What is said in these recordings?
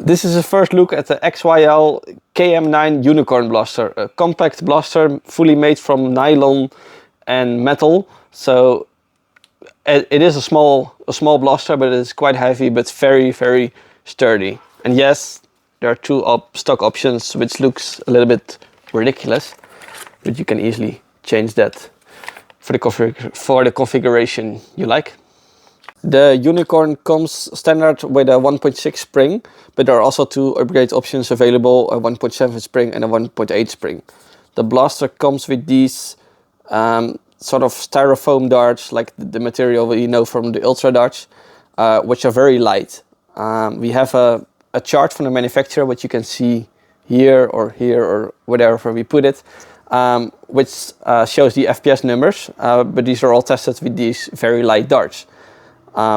This is a first look at the XYL KM9 Unicorn blaster, a compact blaster fully made from nylon and metal. So it is a small blaster, but it's quite heavy, but very sturdy. And yes, there are two stock options, which looks a little bit ridiculous, but you can easily change that for the configuration you like. The Unicorn comes standard with a 1.6 spring, but there are also two upgrade options available, a 1.7 spring and a 1.8 spring. The blaster comes with these sort of styrofoam darts, like the material we know from the Ultra darts, which are very light. We have a chart from the manufacturer, which you can see here or wherever we put it, which shows the FPS numbers, but these are all tested with these very light darts.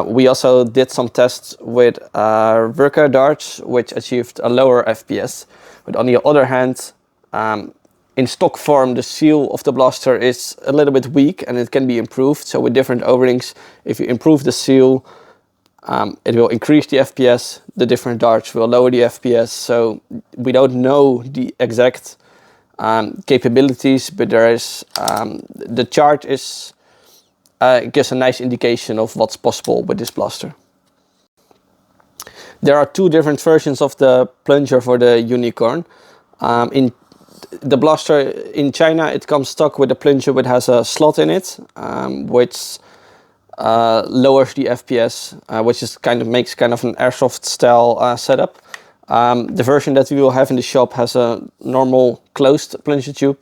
We also did some tests with worker darts, which achieved a lower FPS. But on the other hand, in stock form, the seal of the blaster is a little bit weak and it can be improved. So with different O-rings, if you improve the seal, it will increase the FPS. The different darts will lower the FPS. So we don't know the exact capabilities, but there is the chart is gives a nice indication of what's possible with this blaster. There are two different versions of the plunger for the Unicorn. In the blaster in China, it comes stock with a plunger which has a slot in it, which lowers the FPS, which is makes kind of an airsoft style setup. The version that we will have in the shop has a normal closed plunger tube,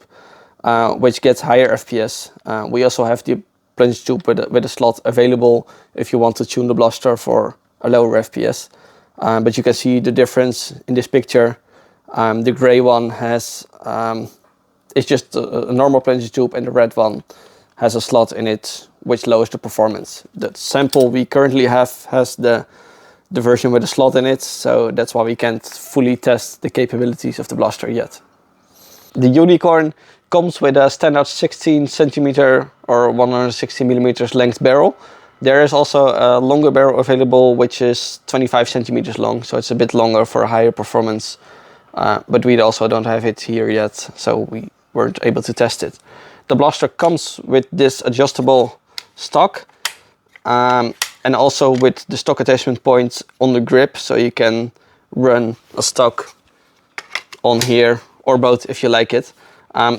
which gets higher FPS. We also have the plunger tube with a slot available if you want to tune the blaster for a lower FPS. But you can see the difference in this picture. The gray one has it's just a normal plunger tube, and the red one has a slot in it, which lowers the performance. The sample we currently have has the version with a slot in it, so that's why we can't fully test the capabilities of the blaster yet. The Unicorn comes with a standard 16 centimeter or 160 millimeters length barrel. There is also a longer barrel available, which is 25 centimeters long, so it's a bit longer for a higher performance. But we also don't have it here yet, so we weren't able to test it. The blaster comes with this adjustable stock, and also with the stock attachment points on the grip, so you can run a stock on here or both if you like it.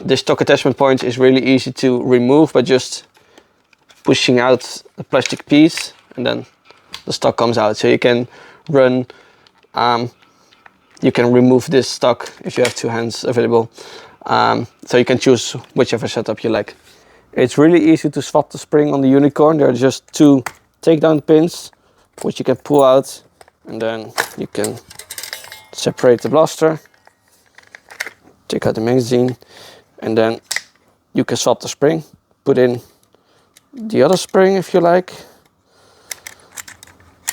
This stock attachment point is really easy to remove by just pushing out the plastic piece, and then the stock comes out. So you can run, you can remove this stock if you have two hands available. So you can choose whichever setup you like. It's really easy to swap the spring on the Unicorn. There are just two takedown pins, which you can pull out, and then you can separate the blaster, take out the magazine, and then you can swap the spring, put in the other spring if you like,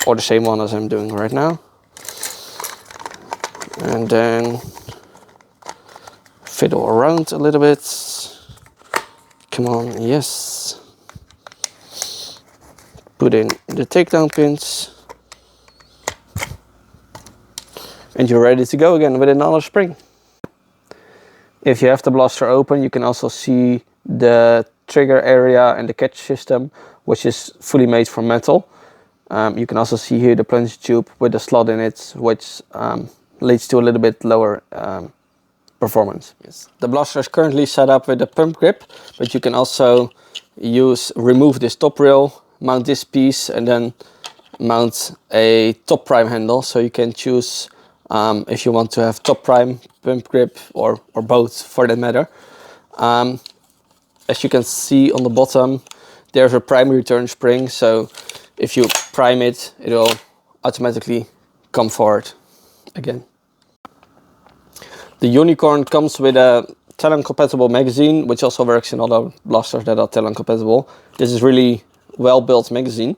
or the same one as I'm doing right now, and then fiddle around a little bit. Come on, yes. Put in the takedown pins, and you're ready to go again with another spring. If you have the blaster open, you can also see the trigger area and the catch system, which is fully made from metal. You can also see here the plunger tube with a slot in it, which leads to a little bit lower performance. Yes. The blaster is currently set up with a pump grip, but you can also remove this top rail, mount this piece, and then mount a top prime handle. So you can choose if you want to have top prime, pump grip, or both for that matter. As you can see on the bottom, there's a prime return spring, so if you prime it, it will automatically come forward again. The Unicorn comes with a Talon compatible magazine, which also works in other blasters that are Talon compatible. This is really well built magazine.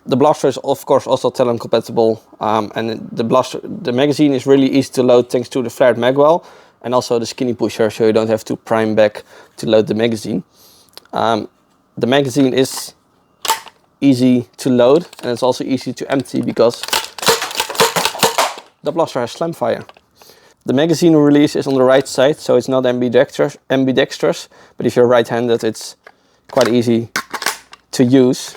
The blaster is of course also Talon compatible, and the magazine is really easy to load thanks to the flared magwell and also the skinny pusher, so you don't have to prime back to load the magazine. The magazine is easy to load, and it's also easy to empty because the blaster has slam fire. The magazine release is on the right side, so it's not ambidextrous, but if you're right-handed, it's quite easy to use.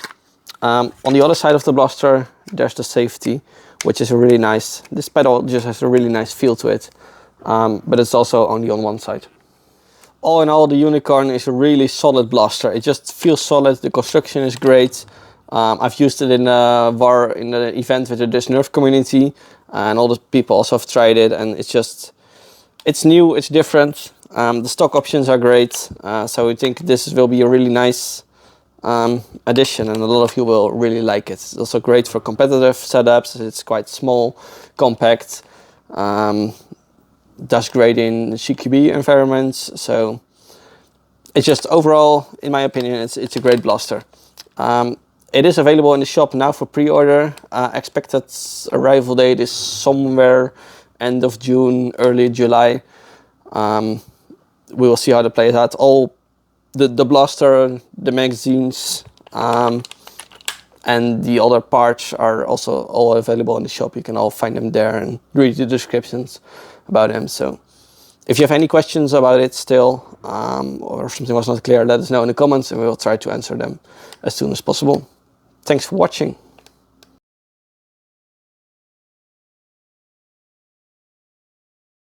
On the other side of the blaster, there's the safety, which is a really nice. This pedal just has a really nice feel to it, but it's also only on one side. All in all, the Unicorn is a really solid blaster. It just feels solid. The construction is great. I've used it in a VAR in the event with the Dutch Nerf community, and all the people also have tried it, and it's new, it's different. The stock options are great, so I think this will be a really nice addition, and a lot of you will really like it. It's also great for competitive setups. It's quite small, compact, does great in CQB environments. So it's just overall, in my opinion, it's a great blaster. It is available in the shop now for pre-order. Expected arrival date is somewhere end of June, early July. We will see how the plays out. All the blaster, the magazines, and the other parts are also all available in the shop. You can all find them there and read the descriptions about them. So if you have any questions about it still, or something was not clear, let us know in the comments and we will try to answer them as soon as possible. Thanks for watching.